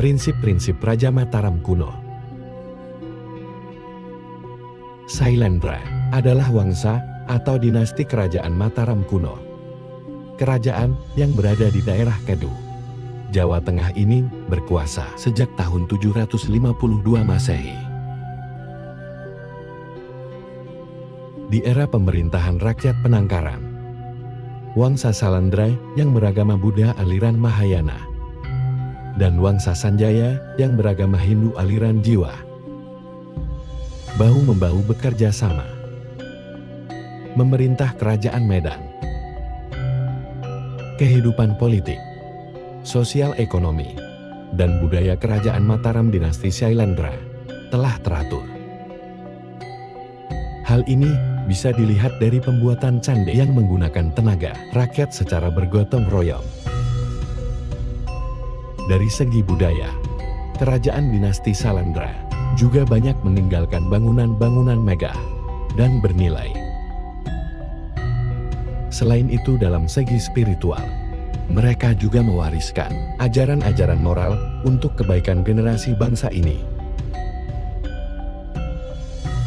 Prinsip-prinsip Raja Mataram kuno. Sailendra adalah wangsa atau dinasti kerajaan Mataram kuno. Kerajaan yang berada di daerah Kedu, Jawa Tengah ini berkuasa sejak tahun 752 Masehi. Di era pemerintahan rakyat Penangkaran, Wangsa Sailendra yang beragama Buddha aliran Mahayana, dan Wangsa Sanjaya yang beragama Hindu aliran Jiwa, bahu-membahu bekerja sama memerintah kerajaan Medan. Kehidupan politik, sosial ekonomi, dan budaya kerajaan Mataram dinasti Sailendra telah teratur. Hal ini bisa dilihat dari pembuatan candi yang menggunakan tenaga rakyat secara bergotong royong. Dari segi budaya, kerajaan dinasti Sailendra juga banyak meninggalkan bangunan-bangunan megah dan bernilai. Selain itu, dalam segi spiritual, mereka juga mewariskan ajaran-ajaran moral untuk kebaikan generasi bangsa ini.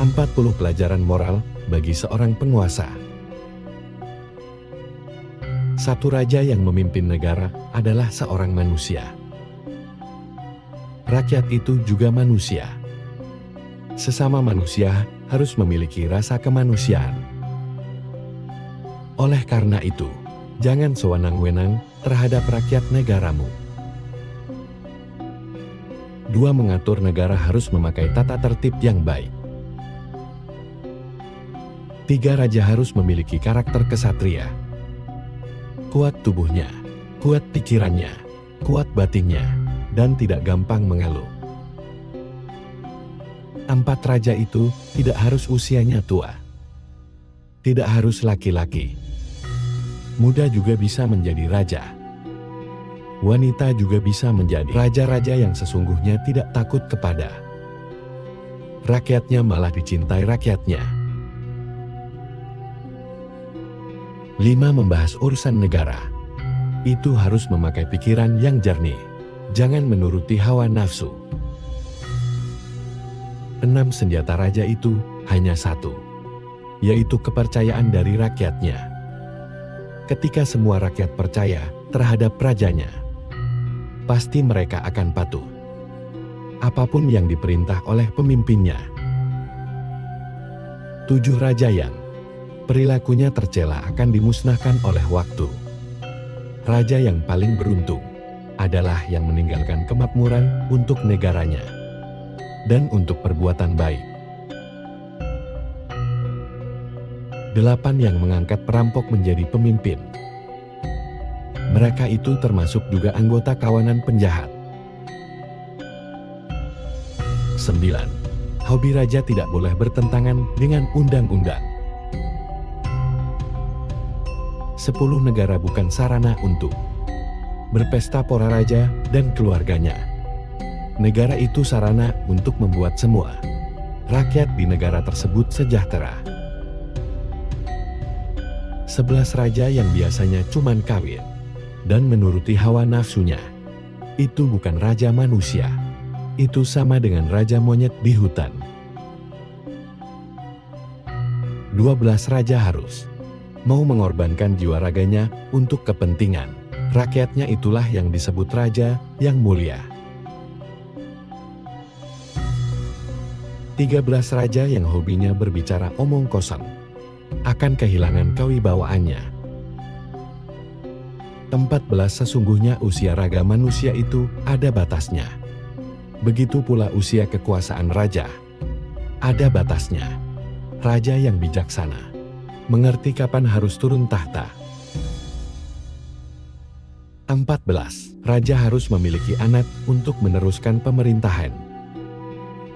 40 pelajaran moral bagi seorang penguasa. Satu raja yang memimpin negara adalah seorang manusia. Rakyat itu juga manusia. Sesama manusia harus memiliki rasa kemanusiaan. Oleh karena itu, jangan sewenang-wenang terhadap rakyat negaramu. 2. Mengatur negara harus memakai tata tertib yang baik. 3. Raja harus memiliki karakter kesatria. Kuat tubuhnya, kuat pikirannya, kuat batinnya, dan tidak gampang mengeluh. 4. Raja itu tidak harus usianya tua. Tidak harus laki-laki. Muda juga bisa menjadi raja. Wanita juga bisa menjadi raja-raja yang sesungguhnya tidak takut kepada rakyatnya, malah dicintai rakyatnya. 5. Membahas urusan negara. Itu harus memakai pikiran yang jernih. Jangan menuruti hawa nafsu. 6. Senjata raja itu hanya satu, yaitu kepercayaan dari rakyatnya. Ketika semua rakyat percaya terhadap rajanya, pasti mereka akan patuh apapun yang diperintah oleh pemimpinnya. 7. Raja yang perilakunya tercela akan dimusnahkan oleh waktu. Raja yang paling beruntung adalah yang meninggalkan kemakmuran untuk negaranya dan untuk perbuatan baik. 8. Yang mengangkat perampok menjadi pemimpin. Mereka itu termasuk juga anggota kawanan penjahat. 9. Hobi raja tidak boleh bertentangan dengan undang-undang. 10. Negara bukan sarana untuk berpesta pora raja dan keluarganya. Negara itu sarana untuk membuat semua rakyat di negara tersebut sejahtera. 11. Raja yang biasanya cuman kawin dan menuruti hawa nafsunya. Itu bukan raja manusia. Itu sama dengan raja monyet di hutan. 12. Raja harus mau mengorbankan jiwa raganya untuk kepentingan rakyatnya. Itulah yang disebut raja yang mulia. 13. Raja yang hobinya berbicara omong kosong akan kehilangan kewibawaannya. 14. Sesungguhnya usia raga manusia itu ada batasnya. Begitu pula usia kekuasaan raja ada batasnya. Raja yang bijaksana mengerti kapan harus turun tahta. 14. Raja harus memiliki anak untuk meneruskan pemerintahan.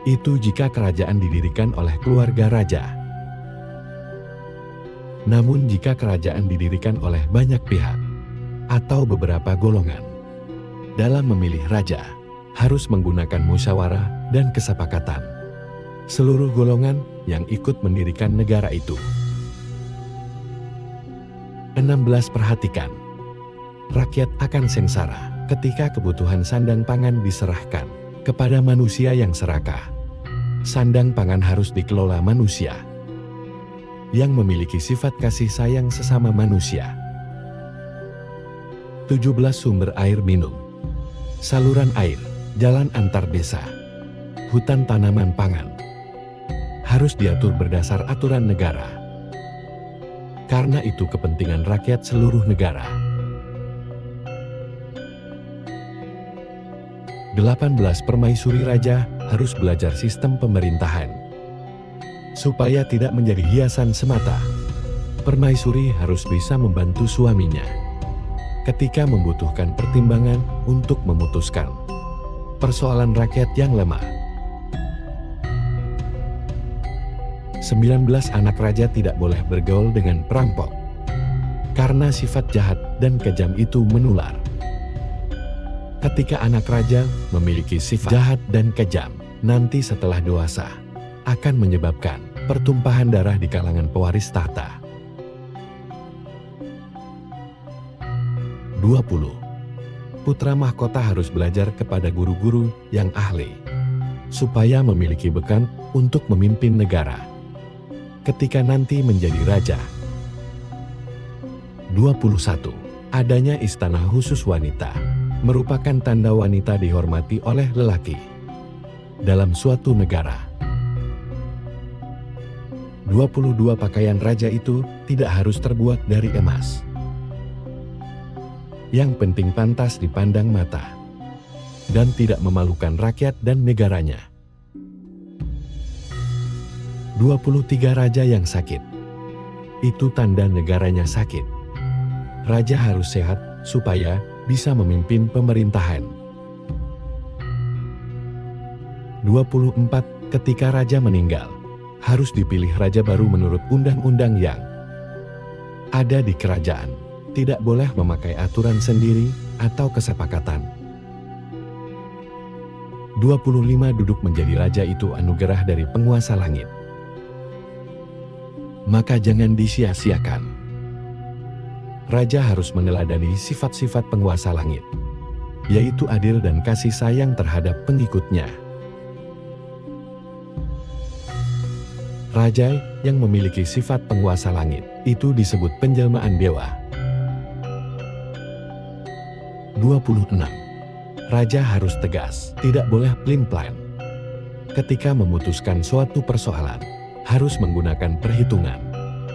Itu jika kerajaan didirikan oleh keluarga raja. Namun jika kerajaan didirikan oleh banyak pihak atau beberapa golongan, dalam memilih raja harus menggunakan musyawarah dan kesepakatan seluruh golongan yang ikut mendirikan negara itu. 16. Perhatikan, rakyat akan sengsara Ketika kebutuhan sandang pangan diserahkan kepada manusia yang serakah, sandang pangan harus dikelola manusia yang memiliki sifat kasih sayang sesama manusia. 17 Sumber air minum, saluran air, jalan antar desa, hutan tanaman pangan harus diatur berdasar aturan negara. Karena itu kepentingan rakyat seluruh negara. 18 Permaisuri raja harus belajar sistem pemerintahan. Supaya tidak menjadi hiasan semata, permaisuri harus bisa membantu suaminya ketika membutuhkan pertimbangan untuk memutuskan persoalan rakyat yang lemah. 19 Anak raja tidak boleh bergaul dengan perampok, karena sifat jahat dan kejam itu menular. Ketika anak raja memiliki sifat jahat dan kejam, nanti setelah dewasa akan menyebabkan pertumpahan darah di kalangan pewaris tahta. 20. Putra mahkota harus belajar kepada guru-guru yang ahli, supaya memiliki bekal untuk memimpin negara ketika nanti menjadi raja. 21. Adanya istana khusus wanita merupakan tanda wanita dihormati oleh lelaki dalam suatu negara. 22 Pakaian raja itu tidak harus terbuat dari emas. Yang penting pantas dipandang mata dan tidak memalukan rakyat dan negaranya. 23 Raja yang sakit, itu tanda negaranya sakit. Raja harus sehat supaya bisa memimpin pemerintahan. 24 Ketika raja meninggal, harus dipilih raja baru menurut undang-undang yang ada di kerajaan. Tidak boleh memakai aturan sendiri atau kesepakatan. 25 Duduk menjadi raja itu anugerah dari penguasa langit. Maka jangan disia-siakan. Raja harus meneladani sifat-sifat penguasa langit, yaitu adil dan kasih sayang terhadap pengikutnya. Raja yang memiliki sifat penguasa langit, itu disebut penjelmaan dewa. 26. Raja harus tegas, tidak boleh pelin-pelan. Ketika memutuskan suatu persoalan, harus menggunakan perhitungan.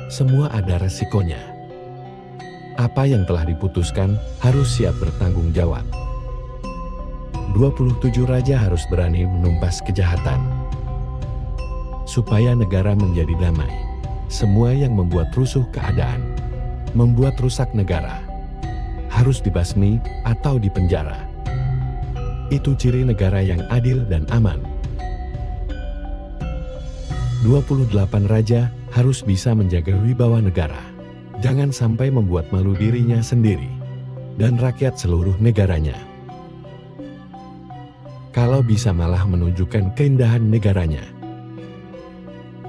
Semua ada resikonya. Apa yang telah diputuskan harus siap bertanggung jawab. 27 Raja harus berani menumpas kejahatan, supaya negara menjadi damai. Semua yang membuat rusuh keadaan, membuat rusak negara, harus dibasmi atau dipenjara. Itu ciri negara yang adil dan aman. 28 Raja harus bisa menjaga wibawa negara. Jangan sampai membuat malu dirinya sendiri dan rakyat seluruh negaranya. Kalau bisa malah menunjukkan keindahan negaranya,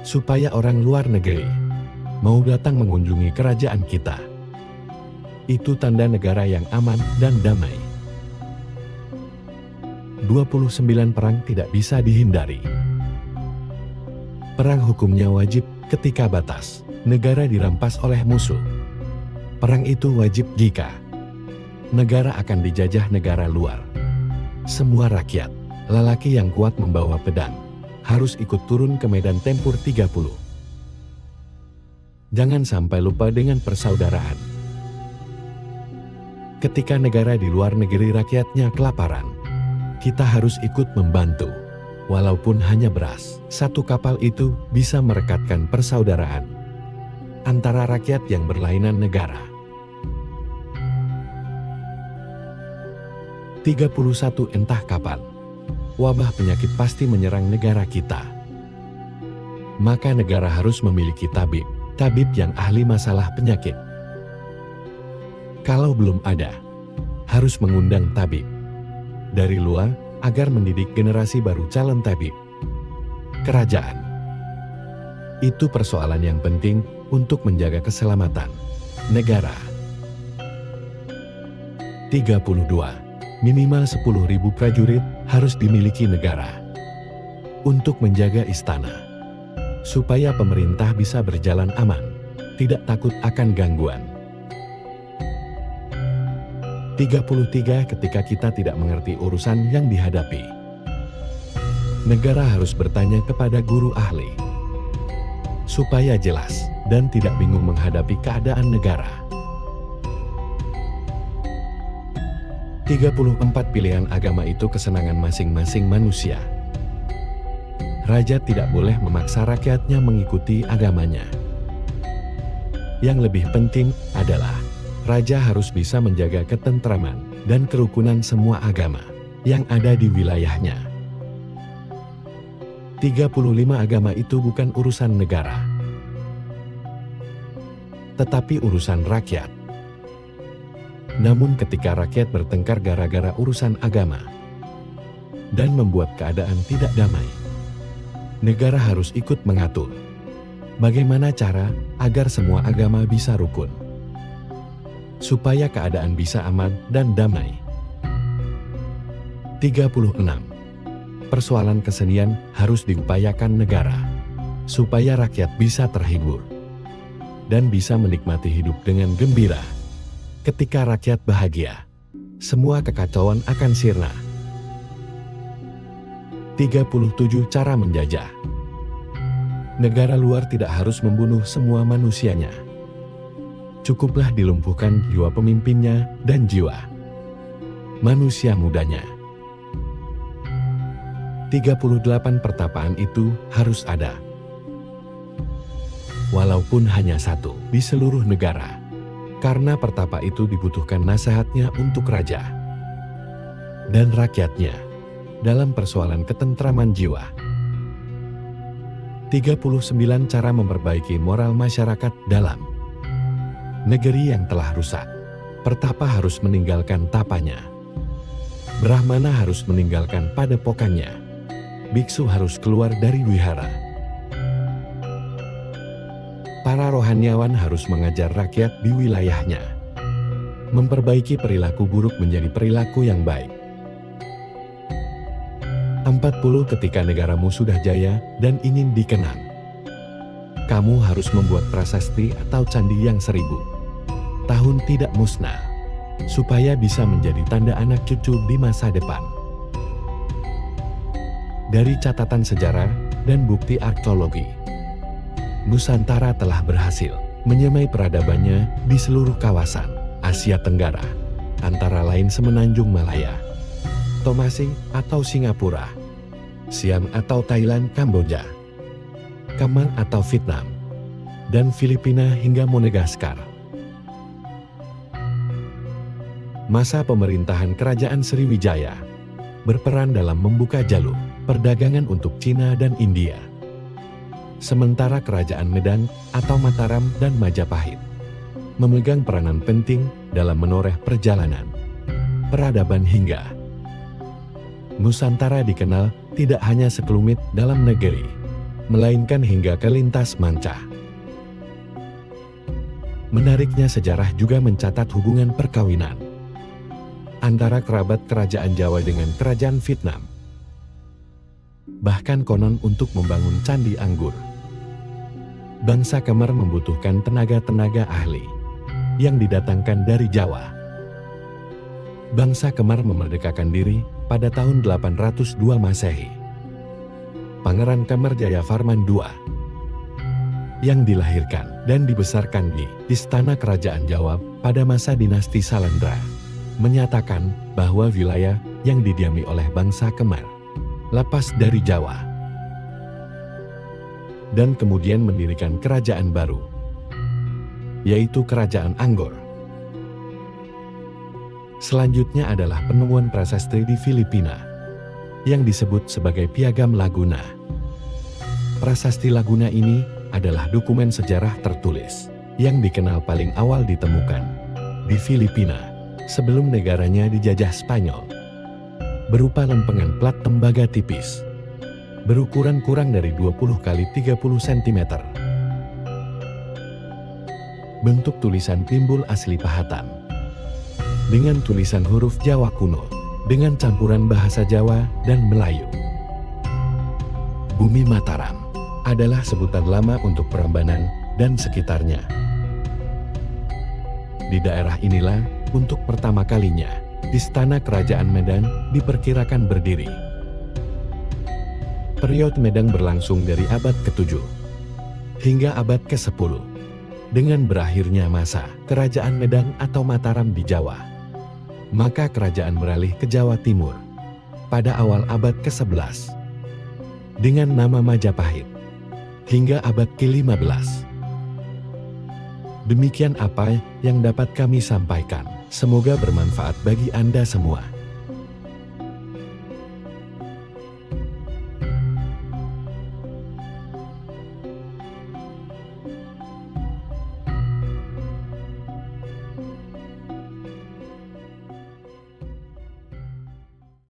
supaya orang luar negeri mau datang mengunjungi kerajaan kita. Itu tanda negara yang aman dan damai. 29 Perang tidak bisa dihindari. Perang hukumnya wajib ketika batas negara dirampas oleh musuh. Perang itu wajib jika negara akan dijajah negara luar. Semua rakyat, lelaki yang kuat membawa pedang, harus ikut turun ke medan tempur 30. Jangan sampai lupa dengan persaudaraan. Ketika negara di luar negeri rakyatnya kelaparan, kita harus ikut membantu. Walaupun hanya beras, satu kapal itu bisa merekatkan persaudaraan antara rakyat yang berlainan negara. 31 Entah kapan wabah penyakit pasti menyerang negara kita. Maka negara harus memiliki tabib yang ahli masalah penyakit. Kalau belum ada, harus mengundang tabib dari luar agar mendidik generasi baru calon tabib. Kerajaan itu persoalan yang penting untuk menjaga keselamatan negara. 32. Minimal 10.000 prajurit harus dimiliki negara untuk menjaga istana, supaya pemerintah bisa berjalan aman, tidak takut akan gangguan. 33. Ketika kita tidak mengerti urusan yang dihadapi, negara harus bertanya kepada guru ahli, supaya jelas dan tidak bingung menghadapi keadaan negara. 34. Pilihan agama itu kesenangan masing-masing manusia. Raja tidak boleh memaksa rakyatnya mengikuti agamanya. Yang lebih penting adalah raja harus bisa menjaga ketentraman dan kerukunan semua agama yang ada di wilayahnya. 35. Agama itu bukan urusan negara, tetapi urusan rakyat. Namun ketika rakyat bertengkar gara-gara urusan agama dan membuat keadaan tidak damai, negara harus ikut mengatur bagaimana cara agar semua agama bisa rukun, supaya keadaan bisa aman dan damai. 36. Persoalan kesenian harus diupayakan negara, supaya rakyat bisa terhibur dan bisa menikmati hidup dengan gembira. Ketika rakyat bahagia, semua kekacauan akan sirna. 37. Cara menjajah. Negara luar tidak harus membunuh semua manusianya. Cukuplah dilumpuhkan jiwa pemimpinnya dan jiwa manusia mudanya. 38. Pertapaan itu harus ada, walaupun hanya satu di seluruh negara, karena pertapa itu dibutuhkan nasihatnya untuk raja dan rakyatnya dalam persoalan ketentraman jiwa. 39. Cara memperbaiki moral masyarakat dalam negeri yang telah rusak. Pertapa harus meninggalkan tapanya, Brahmana harus meninggalkan padepokannya, biksu harus keluar dari wihara. Para rohaniawan harus mengajar rakyat di wilayahnya, memperbaiki perilaku buruk menjadi perilaku yang baik. 40. Ketika negaramu sudah jaya dan ingin dikenang, kamu harus membuat prasasti atau candi yang 1000 tahun tidak musnah, supaya bisa menjadi tanda anak cucu di masa depan. Dari catatan sejarah dan bukti arkeologi, Nusantara telah berhasil menyemai peradabannya di seluruh kawasan Asia Tenggara, antara lain Semenanjung Malaya, Tomasi atau Singapura, Siam atau Thailand, Kamboja, Kamang atau Vietnam, dan Filipina hingga Madagaskar. Masa pemerintahan Kerajaan Sriwijaya berperan dalam membuka jalur perdagangan untuk Cina dan India. Sementara Kerajaan Medan atau Mataram dan Majapahit memegang peranan penting dalam menoreh perjalanan peradaban hingga Nusantara dikenal tidak hanya sekelumit dalam negeri, melainkan hingga ke lintas manca. Menariknya, sejarah juga mencatat hubungan perkawinan antara kerabat Kerajaan Jawa dengan Kerajaan Vietnam. Bahkan konon untuk membangun Candi Anggur, bangsa Khmer membutuhkan tenaga-tenaga ahli yang didatangkan dari Jawa. Bangsa Khmer memerdekakan diri pada tahun 802 Masehi. Pangeran Khmer Jayavarman II yang dilahirkan dan dibesarkan di Istana Kerajaan Jawa pada masa dinasti Salandra menyatakan bahwa wilayah yang didiami oleh bangsa Khmer lepas dari Jawa, dan kemudian mendirikan kerajaan baru, yaitu Kerajaan Anggur. Selanjutnya adalah penemuan prasasti di Filipina yang disebut sebagai Piagam Laguna. Prasasti Laguna ini adalah dokumen sejarah tertulis yang dikenal paling awal ditemukan di Filipina sebelum negaranya dijajah Spanyol, berupa lempengan plat tembaga tipis berukuran kurang dari 20 kali 30 cm. Bentuk tulisan timbul asli pahatan dengan tulisan huruf Jawa kuno dengan campuran bahasa Jawa dan Melayu. Bumi Mataram adalah sebutan lama untuk Prambanan dan sekitarnya. Di daerah inilah, untuk pertama kalinya, Istana Kerajaan Medang diperkirakan berdiri. Periode Medang berlangsung dari abad ke-7 hingga abad ke-10, dengan berakhirnya masa Kerajaan Medang atau Mataram di Jawa. Maka kerajaan beralih ke Jawa Timur pada awal abad ke-11 dengan nama Majapahit hingga abad ke-15. Demikian apa yang dapat kami sampaikan. Semoga bermanfaat bagi Anda semua.